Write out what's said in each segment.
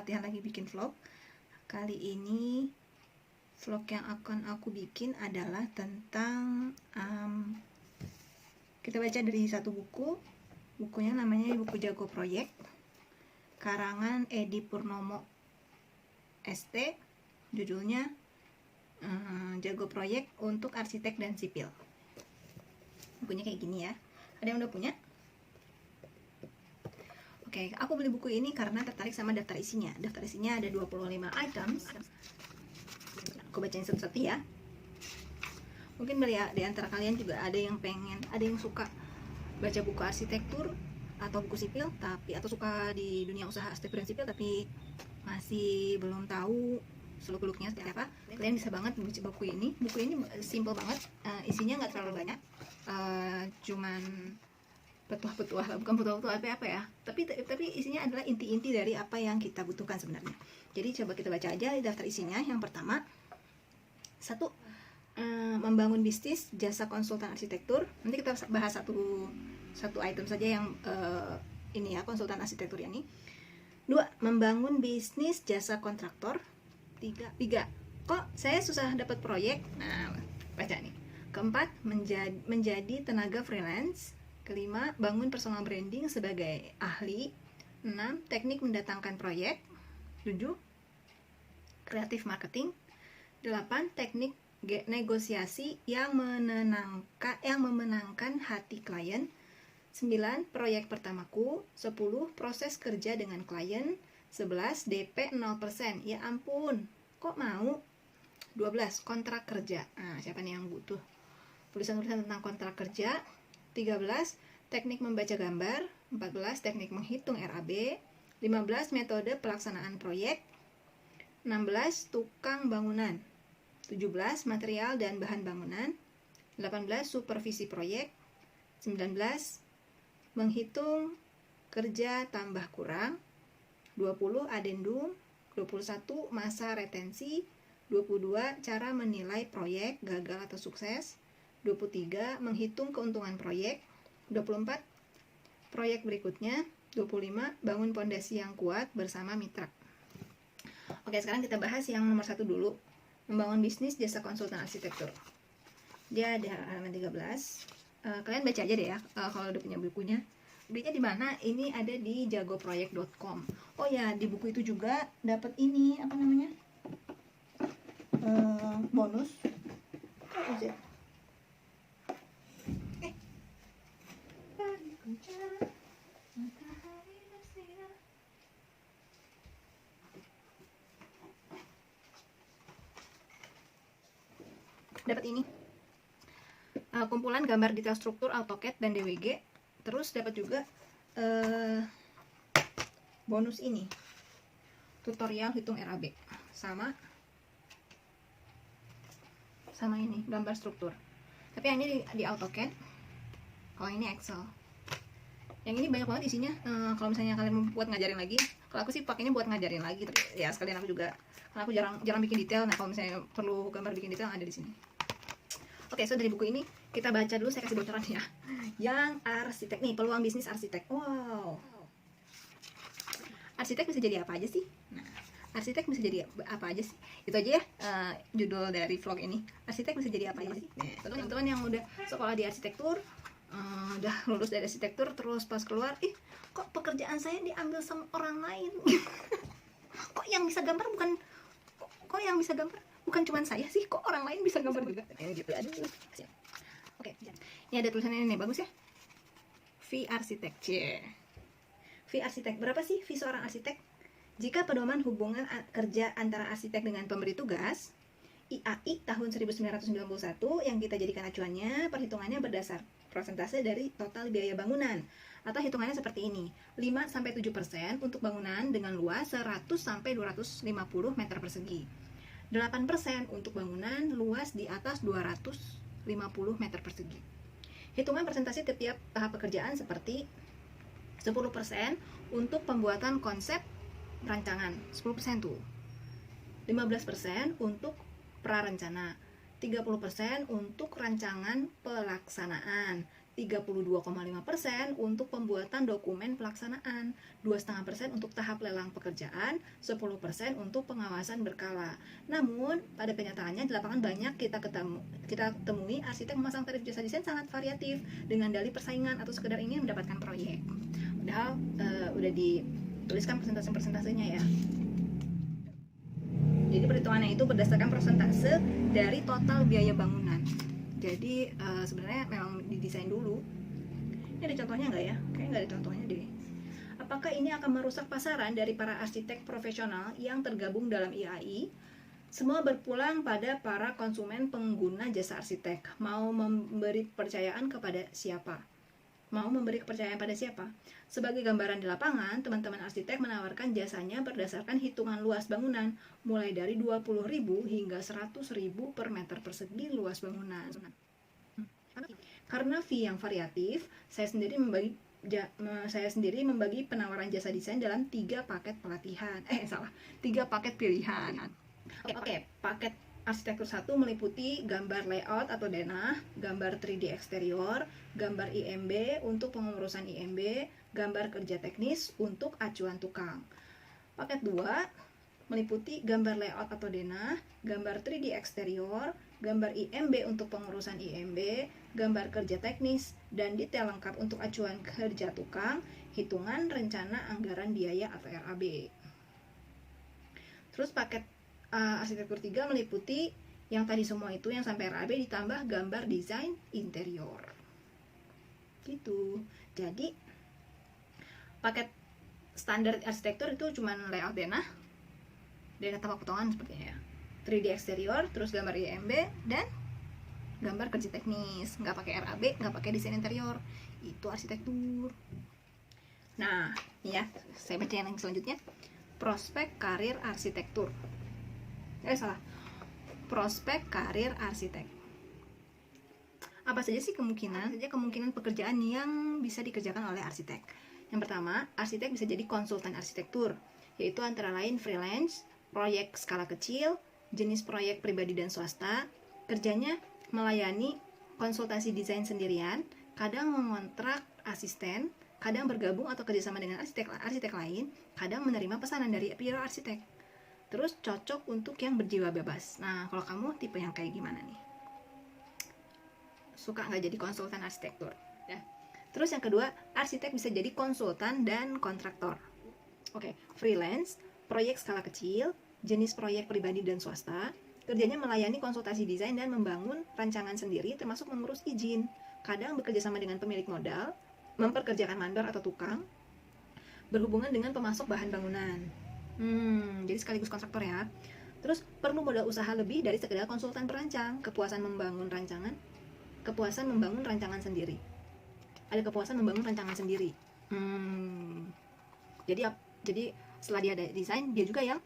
latihan lagi bikin vlog. Kali ini vlog yang akan aku bikin adalah tentang kita baca dari satu buku. Bukunya namanya buku Jago Proyek, karangan Edi Purnomo ST. Judulnya Jago Proyek untuk Arsitek dan Sipil. Bukunya kayak gini ya. Ada yang udah punya? Oke, aku beli buku ini karena tertarik sama daftar isinya. Daftar isinya ada 25 items. Aku bacain satu-satu ya. Mungkin di antara kalian juga ada yang suka baca buku arsitektur atau buku sipil, atau suka di dunia usaha arsitektur dan sipil tapi masih belum tahu seluk-beluknya seperti apa. Kalian bisa banget baca buku ini. Buku ini simple banget, isinya nggak terlalu banyak, cuman petuah-petuah lah, bukan petuah-petuah apa ya, tapi isinya adalah inti-inti dari apa yang kita butuhkan sebenarnya. Jadi coba kita baca aja daftar isinya. Yang pertama, 1, membangun bisnis jasa konsultan arsitektur. Nanti kita bahas satu item saja yang ini ya, konsultan arsitektur ini. 2, membangun bisnis jasa kontraktor. 3, kok saya susah dapat proyek? Nah, baca nih. 4, menjadi tenaga freelance. 5, bangun personal branding sebagai ahli. 6, teknik mendatangkan proyek. 7, kreatif marketing. 8, teknik negosiasi yang memenangkan hati klien. 9, proyek pertamaku. 10, proses kerja dengan klien. 11, DP 0%. Ya ampun, kok mau? 12, kontrak kerja. Nah, siapa nih yang butuh tulisan-tulisan tentang kontrak kerja? 13, teknik membaca gambar. 14, teknik menghitung RAB. 15, metode pelaksanaan proyek. 16, tukang bangunan. 17, material dan bahan bangunan. 18, supervisi proyek. 19, menghitung kerja tambah kurang. 20, adendum. 21, masa retensi. 22, cara menilai proyek gagal atau sukses. 23, menghitung keuntungan proyek. 24, proyek berikutnya. 25, bangun pondasi yang kuat bersama mitra. Oke, sekarang kita bahas yang nomor 1 dulu. Membangun bisnis jasa konsultan arsitektur. Dia ada halaman 13. Kalian baca aja deh ya, kalau udah punya bukunya. Belinya di mana? Ini ada di jagoproyek.com. Oh ya, di buku itu juga dapat ini, apa namanya? Bonus. Dapat ini, kumpulan gambar detail struktur AutoCAD dan DWG. Terus dapat juga bonus ini, tutorial hitung RAB, sama ini gambar struktur. Tapi yang ini di AutoCAD, kalau ini Excel. Yang ini banyak banget isinya. Kalau misalnya kalian buat ngajarin lagi, kalau aku sih pakainya buat ngajarin lagi, tapi ya sekalian aku juga, karena aku jarang bikin detail. Nah, kalau misalnya perlu gambar bikin detail, ada di sini. Oke, so dari buku ini kita baca dulu, saya kasih bocoran ya. Yang arsitek nih, peluang bisnis arsitek. Wow. Arsitek bisa jadi apa aja sih? Nah, arsitek bisa jadi apa aja sih? Itu aja ya, judul dari vlog ini. Arsitek bisa jadi apa aja sih? Nah, teman-teman yang udah sekolah di arsitektur, udah lulus dari arsitektur, terus pas keluar, kok pekerjaan saya diambil sama orang lain? Kok yang bisa gambar bukan cuma saya sih, kok orang lain bisa gambar juga? Gitu. Aduh. Oke, ini ada tulisannya nih, bagus ya. Fee arsitek. Fee arsitek, berapa sih fee seorang arsitek? Jika pedoman hubungan kerja antara arsitek dengan pemberi tugas, IAI tahun 1991 yang kita jadikan acuannya, perhitungannya berdasar persentase dari total biaya bangunan, atau hitungannya seperti ini: 5-7% untuk bangunan dengan luas 100-250 meter persegi, 8% untuk bangunan luas di atas 250 meter persegi. Hitungan persentase setiap tahap pekerjaan seperti 10% untuk pembuatan konsep rancangan, 10% tuh. 15% untuk prarencana, 30% untuk rancangan pelaksanaan, 32,5% untuk pembuatan dokumen pelaksanaan, 2,5% untuk tahap lelang pekerjaan, 10% untuk pengawasan berkala. Namun, pada kenyataannya di lapangan banyak kita temui arsitek memasang tarif jasa desain sangat variatif dengan dalih persaingan atau sekedar ingin mendapatkan proyek. Padahal udah dituliskan persentase-persentasenya ya. Jadi perhitungannya itu berdasarkan persentase dari total biaya bangunan. Jadi sebenarnya memang didesain dulu. Ini ada contohnya nggak ya? Kayaknya nggak ada contohnya deh. Apakah ini akan merusak pasaran dari para arsitek profesional yang tergabung dalam IAI? Semua berpulang pada para konsumen pengguna jasa arsitek. Mau memberi kepercayaan kepada siapa? Sebagai gambaran di lapangan, teman-teman arsitek menawarkan jasanya berdasarkan hitungan luas bangunan, mulai dari 20.000 hingga 100.000 per meter persegi luas bangunan. Karena fee yang variatif, saya sendiri membagi penawaran jasa desain dalam 3 paket pilihan. Oke, paket arsitektur 1 meliputi gambar layout atau denah, gambar 3D eksterior, gambar IMB untuk pengurusan IMB, gambar kerja teknis untuk acuan tukang. Paket 2 meliputi gambar layout atau denah, gambar 3D eksterior, gambar IMB untuk pengurusan IMB, gambar kerja teknis, dan detail lengkap untuk acuan kerja tukang, hitungan rencana anggaran biaya atau RAB. Terus paket arsitektur 3 meliputi yang tadi semua itu yang sampai RAB ditambah gambar desain interior. Gitu. Jadi paket standar arsitektur itu cuma layout denah tanpa potongan sepertinya ya. 3D eksterior, terus gambar IMB dan gambar kerja teknis, nggak pakai RAB, nggak pakai desain interior. Itu arsitektur. Nah, ya, saya baca yang selanjutnya. Prospek karir arsitektur. Prospek karir arsitek. Apa saja sih kemungkinan pekerjaan yang bisa dikerjakan oleh arsitek? Yang pertama, arsitek bisa jadi konsultan arsitektur, yaitu antara lain freelance, proyek skala kecil, jenis proyek pribadi dan swasta. Kerjanya melayani konsultasi desain sendirian, kadang mengontrak asisten, kadang bergabung atau kerjasama dengan arsitek lain, kadang menerima pesanan dari biro arsitek. Terus cocok untuk yang berjiwa bebas. Nah, kalau kamu tipe yang kayak gimana nih? Suka nggak jadi konsultan arsitektur? Ya. Terus yang kedua, arsitek bisa jadi konsultan dan kontraktor. Oke, freelance, proyek skala kecil, jenis proyek pribadi dan swasta. Kerjanya melayani konsultasi desain dan membangun rancangan sendiri, termasuk mengurus izin. Kadang bekerja sama dengan pemilik modal, memperkerjakan mandor atau tukang, berhubungan dengan pemasok bahan bangunan. Jadi sekaligus kontraktor ya. Terus perlu modal usaha lebih dari sekedar konsultan perancang. Kepuasan membangun rancangan sendiri. Ada kepuasan membangun rancangan sendiri. Jadi setelah dia ada desain, dia juga yang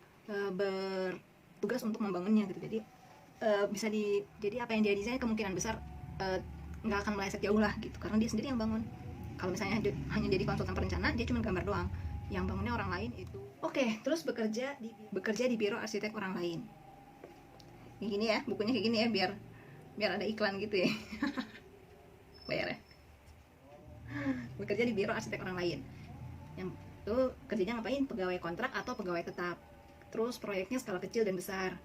bertugas untuk membangunnya gitu. Jadi jadi apa yang dia desain kemungkinan besar nggak akan meleset jauh lah gitu, karena dia sendiri yang bangun. Kalau misalnya hanya jadi konsultan perencana, dia cuma gambar doang, yang bangunnya orang lain itu. Oke, terus bekerja di biro arsitek orang lain. Kayak gini ya, bukunya kayak gini ya, biar ada iklan gitu ya. Bayar ya. Bekerja di biro arsitek orang lain. Yang itu kerjanya ngapain? Pegawai kontrak atau pegawai tetap. Terus proyeknya skala kecil dan besar.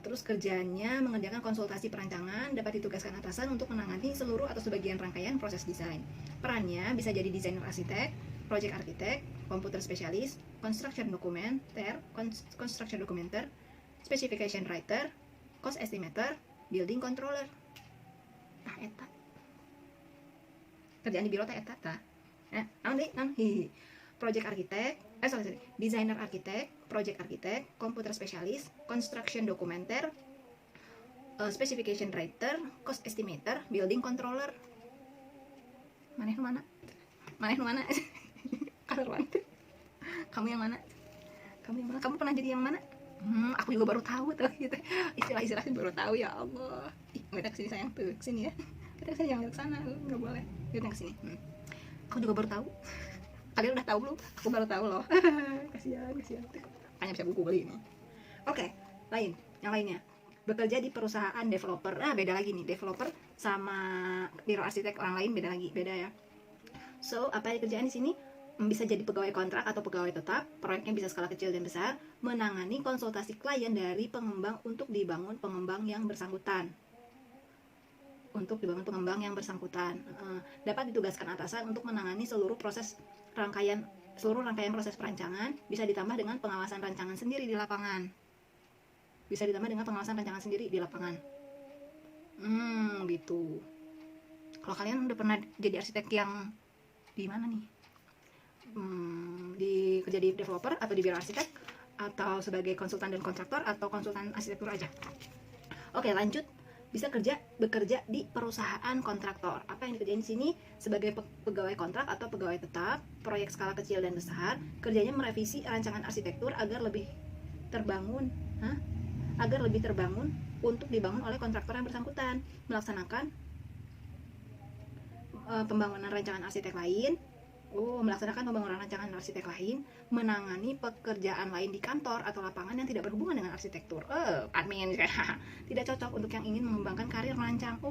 Terus kerjanya mengerjakan konsultasi perancangan, dapat ditugaskan atasan untuk menangani seluruh atau sebagian rangkaian proses desain. Perannya bisa jadi desainer arsitek, project arsitek, komputer spesialis, construction documenter, specification writer, cost estimator, building controller. Tah eta. Kerjaan di biro teh eta tah. Project arsitek, designer arsitek, project arsitek, komputer spesialis, construction documenter, specification writer, cost estimator, building controller. Maneh mana? Kamu yang mana? Kamu pernah jadi yang mana? Aku juga baru tahu tuh gitu. Istilah-istilahnya baru tahu, ya Allah. Kita kesini sayang tuh, kesini ya. Kita kesini, jangan ke sana, nggak boleh. Kita kesini. Aku juga baru tahu. Kalian udah tahu belum? Aku baru tahu loh. Kasihan. Hanya bisa buku beli ini. Oke, yang lainnya. Bekerja di perusahaan developer. Beda lagi nih. Developer sama biro arsitek orang lain beda ya. So, apa yang dikerjain di sini? Bisa jadi pegawai kontrak atau pegawai tetap, proyeknya bisa skala kecil dan besar, menangani konsultasi klien dari pengembang untuk dibangun pengembang yang bersangkutan. Dapat ditugaskan atasan untuk menangani seluruh rangkaian proses perancangan, bisa ditambah dengan pengawasan rancangan sendiri di lapangan. Gitu. Kalau kalian udah pernah jadi arsitek yang di mana nih? Kerja di developer atau di biro arsitek, atau sebagai konsultan dan kontraktor, atau konsultan arsitektur aja. Oke, lanjut. Bisa bekerja di perusahaan kontraktor. Apa yang dikerjain di sini? Sebagai pegawai kontrak atau pegawai tetap, proyek skala kecil dan besar, kerjanya merevisi rancangan arsitektur agar lebih terbangun untuk dibangun oleh kontraktor yang bersangkutan, melaksanakan pembangunan rancangan arsitek lain, menangani pekerjaan lain di kantor atau lapangan yang tidak berhubungan dengan arsitektur. Admin tidak cocok untuk yang ingin mengembangkan karir merancang.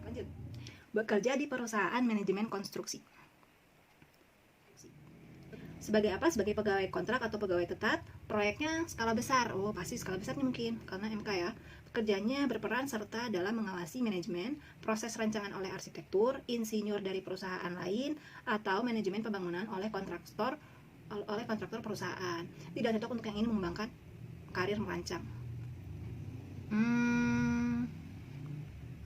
Lanjut. Bekerja di perusahaan manajemen konstruksi. Sebagai apa? Sebagai pegawai kontrak atau pegawai tetap, proyeknya skala besar. Pasti skala besar nih mungkin, karena MK ya. Kerjanya berperan serta dalam mengawasi manajemen, proses rancangan oleh arsitektur, insinyur dari perusahaan lain, atau manajemen pembangunan oleh kontraktor perusahaan. Tidak cocok untuk yang ingin mengembangkan karir merancang.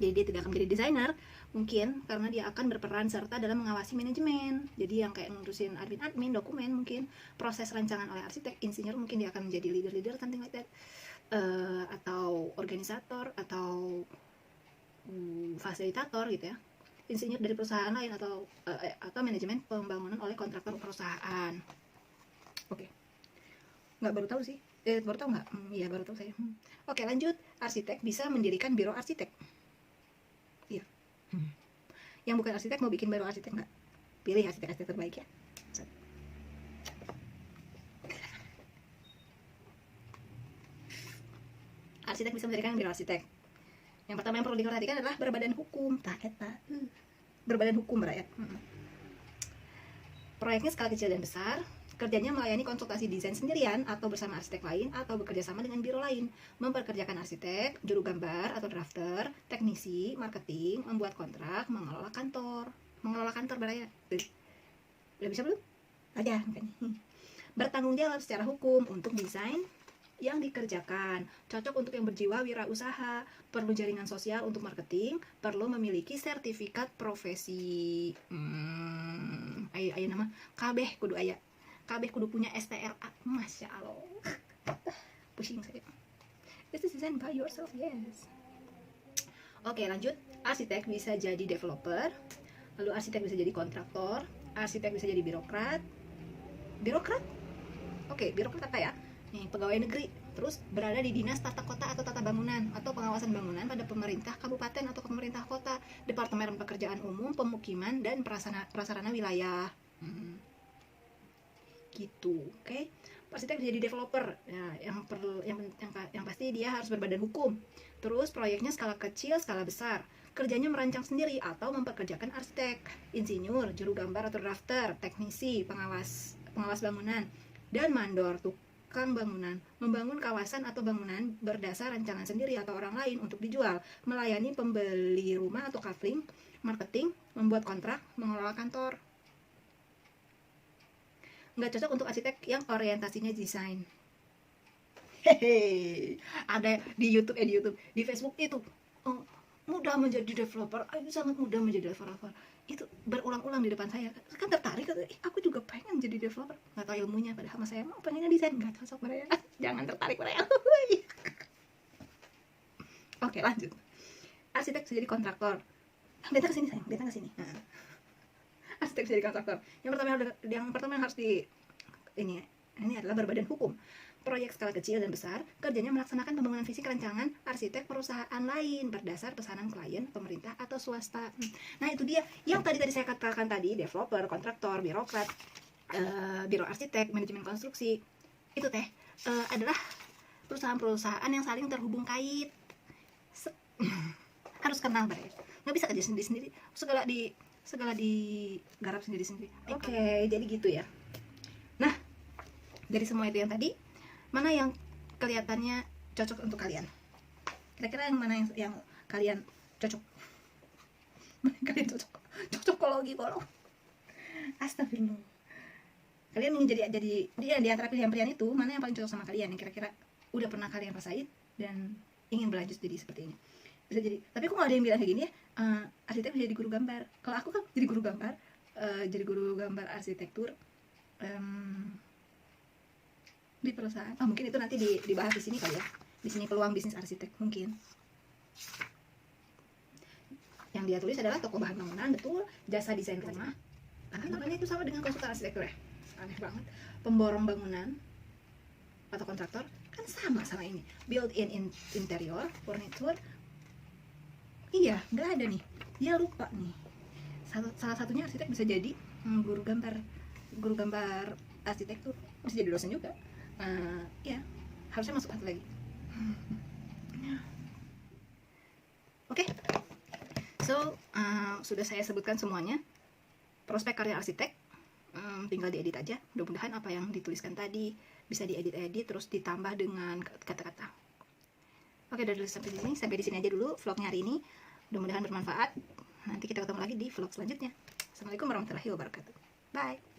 Jadi dia tidak akan menjadi desainer, mungkin karena dia akan berperan serta dalam mengawasi manajemen. Jadi yang kayak ngurusin admin, dokumen mungkin, proses rancangan oleh arsitek, insinyur mungkin dia akan menjadi leader, something like that. Atau organisator, atau fasilitator gitu ya. Insinyur dari perusahaan lain, atau manajemen pembangunan oleh kontraktor perusahaan. Oke. Baru tahu sih. Baru tahu nggak? Iya, baru tahu saya. Oke, lanjut. Arsitek bisa mendirikan biro arsitek. Iya. Yang bukan arsitek mau bikin biro arsitek nggak? Pilih arsitek terbaik ya. Arsitek bisa mendirikan biro arsitek. Yang pertama yang perlu diperhatikan adalah berbadan hukum. Berbadan hukum rakyat. Proyeknya skala kecil dan besar. Kerjanya melayani konsultasi desain sendirian atau bersama arsitek lain, atau bekerja sama dengan biro lain, memperkerjakan arsitek, juru gambar atau drafter, teknisi, marketing, membuat kontrak, mengelola kantor beraya. Udah bisa belum? Aja makanya. Bertanggung jawab secara hukum untuk desain yang dikerjakan, cocok untuk yang berjiwa wirausaha, perlu jaringan sosial untuk marketing, perlu memiliki sertifikat profesi. Ayo nama kabeh kudu punya STRA. Masya Allah. Pusing saya. This is design by yourself, yes. Oke, lanjut. Arsitek bisa jadi developer, lalu arsitek bisa jadi kontraktor, arsitek bisa jadi birokrat. Oke, birokrat apa ya? Nih, pegawai negeri. Terus berada di dinas tata kota atau tata bangunan, atau pengawasan bangunan pada pemerintah kabupaten atau pemerintah kota, departemen pekerjaan umum, pemukiman, dan prasarana wilayah. Gitu, oke. Arsitek jadi developer. Nah, yang pasti dia harus berbadan hukum. Terus proyeknya skala kecil, skala besar. Kerjanya merancang sendiri atau mempekerjakan arsitek, insinyur, juru gambar atau drafter, teknisi, pengawas bangunan, dan mandor, tukang bangunan, membangun kawasan atau bangunan berdasar rancangan sendiri atau orang lain untuk dijual, melayani pembeli rumah atau catering, marketing, membuat kontrak, mengelola kantor. Nggak cocok untuk arsitek yang orientasinya desain. Ada di YouTube, di Facebook itu mudah menjadi developer, sangat mudah menjadi developer. Itu berulang-ulang di depan saya. Kan tertarik, aku juga pengen jadi developer. Nggak tahu ilmunya, padahal sama saya mau pengennya desain. Nggak cocok mereka. Jangan tertarik mereka. Oke, lanjut. Arsitek bisa jadi kontraktor. Datang ke sini sayang, datang ke sini. Arsitek bisa jadi kontraktor. Yang pertama yang harus ini adalah berbadan hukum. Proyek skala kecil dan besar, kerjanya melaksanakan pembangunan fisik rancangan arsitek perusahaan lain berdasar pesanan klien, pemerintah atau swasta. Nah, itu dia yang tadi saya katakan tadi, developer, kontraktor, birokrat, biro arsitek, manajemen konstruksi. Itu adalah perusahaan-perusahaan yang saling terhubung kait. kenal bar ya, nggak bisa kerja sendiri segala digarap sendiri. Oke, jadi gitu ya. Nah, dari semua itu yang tadi, mana yang kelihatannya cocok untuk kalian? Kira-kira yang mana yang kalian cocok? Mana yang kalian cocokologi kolong? Astagfirullah. Kalian ingin jadi dia di antara pilihan-pilihan itu, mana yang paling cocok sama kalian, yang kira-kira udah pernah kalian rasain dan ingin berlanjut jadi seperti ini? Bisa jadi, tapi kok nggak ada yang bilang kayak gini ya, arsitek bisa jadi guru gambar. Kalau aku kan jadi guru gambar arsitektur di perusahaan. Mungkin itu nanti dibahas di sini kali ya, di sini peluang bisnis arsitek. Mungkin yang dia tulis adalah toko bahan bangunan, betul, jasa desain rumah. Namanya itu sama dengan konsultan arsitektur ya, aneh banget. Pemborong bangunan atau kontraktor kan sama ini, built-in interior, furniture. Iya, nggak ada nih, dia lupa nih. Salah satunya arsitek bisa jadi guru gambar arsitektur, bisa jadi dosen juga. Ya, harusnya masuk satu lagi. Oke. So, sudah saya sebutkan semuanya. Prospek karya arsitek, tinggal diedit aja. Mudah-mudahan apa yang dituliskan tadi bisa diedit-edit terus ditambah dengan kata-kata. Oke, dari sampai di sini aja dulu vlognya hari ini. Mudah-mudahan bermanfaat. Nanti kita ketemu lagi di vlog selanjutnya. Assalamualaikum warahmatullahi wabarakatuh. Bye.